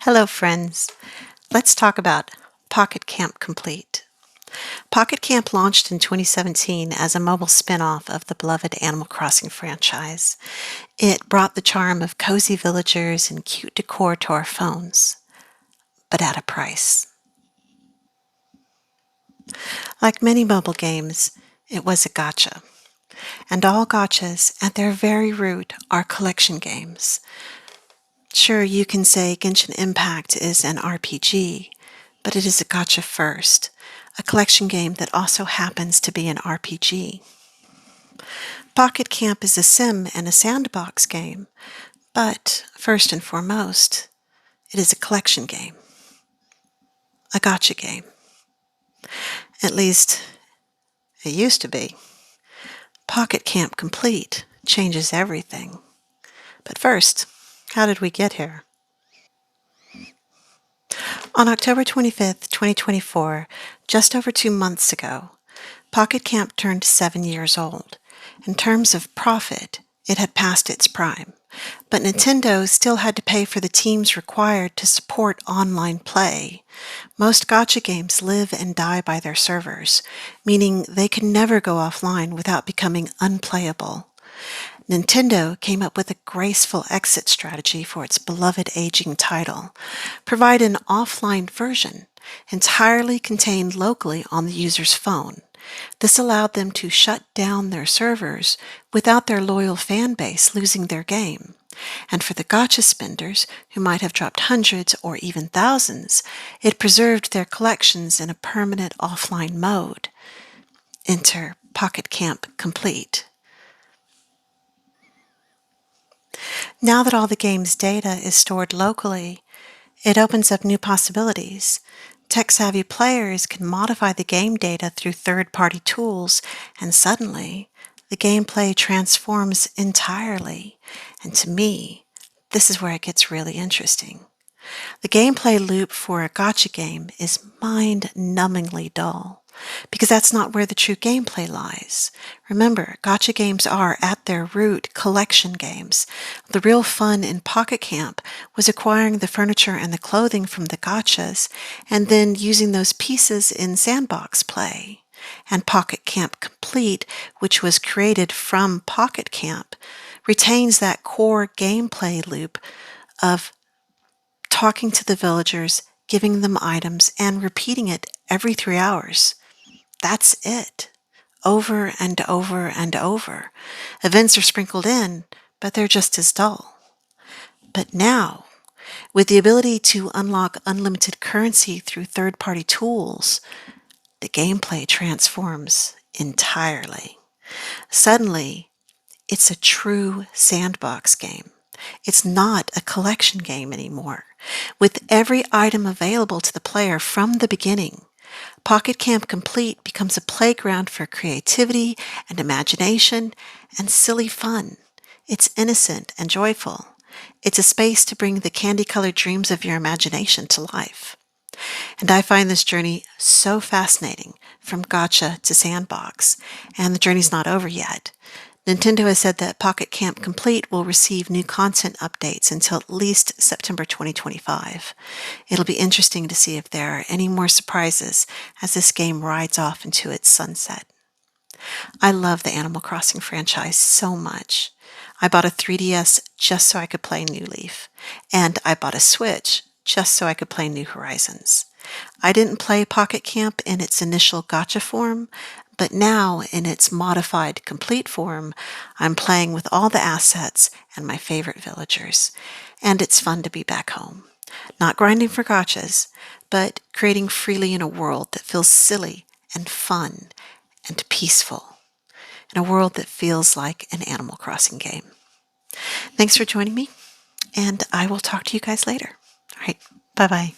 Hello, friends. Let's talk about Pocket Camp Complete. Pocket Camp launched in 2017 as a mobile spin-off of the beloved Animal Crossing franchise. It brought the charm of cozy villagers and cute decor to our phones, but at a price. Like many mobile games, it was a gacha. And all gachas, at their very root, are collection games. Sure, you can say Genshin Impact is an RPG, but it is a gacha first, a collection game that also happens to be an RPG. Pocket Camp is a sim and a sandbox game, but first and foremost, it is a collection game, a gacha game. At least, it used to be. Pocket Camp Complete changes everything. But first, how did we get here? On October 25th, 2024, just over 2 months ago, Pocket Camp turned 7 years old. In terms of profit, it had passed its prime, but Nintendo still had to pay for the teams required to support online play. Most gacha games live and die by their servers, meaning they can never go offline without becoming unplayable. Nintendo came up with a graceful exit strategy for its beloved aging title: provide an offline version, entirely contained locally on the user's phone. This allowed them to shut down their servers without their loyal fan base losing their game. And for the gacha spenders, who might have dropped hundreds or even thousands, it preserved their collections in a permanent offline mode. Enter Pocket Camp Complete. Now that all the game's data is stored locally, it opens up new possibilities. Tech-savvy players can modify the game data through third-party tools, and suddenly, the gameplay transforms entirely. And to me, this is where it gets really interesting. The gameplay loop for a gacha game is mind-numbingly dull, because that's not where the true gameplay lies. Remember, gacha games are, at their root, collection games. The real fun in Pocket Camp was acquiring the furniture and the clothing from the gachas, and then using those pieces in sandbox play. And Pocket Camp Complete, which was created from Pocket Camp, retains that core gameplay loop of talking to the villagers, giving them items, and repeating it every 3 hours. That's it. Over and over and over. Events are sprinkled in, but they're just as dull. But now, with the ability to unlock unlimited currency through third-party tools, the gameplay transforms entirely. Suddenly, it's a true sandbox game. It's not a collection game anymore. With every item available to the player from the beginning, Pocket Camp Complete becomes a playground for creativity and imagination and silly fun. It's innocent and joyful. It's a space to bring the candy-colored dreams of your imagination to life. And I find this journey so fascinating, from gacha to sandbox, and the journey's not over yet. Nintendo has said that Pocket Camp Complete will receive new content updates until at least September 2025. It'll be interesting to see if there are any more surprises as this game rides off into its sunset. I love the Animal Crossing franchise so much. I bought a 3DS just so I could play New Leaf, and I bought a Switch just so I could play New Horizons. I didn't play Pocket Camp in its initial gacha form, but now in its modified complete form, I'm playing with all the assets and my favorite villagers. And it's fun to be back home. Not grinding for gachas, but creating freely in a world that feels silly and fun and peaceful. In a world that feels like an Animal Crossing game. Thanks for joining me, and I will talk to you guys later. All right, bye-bye.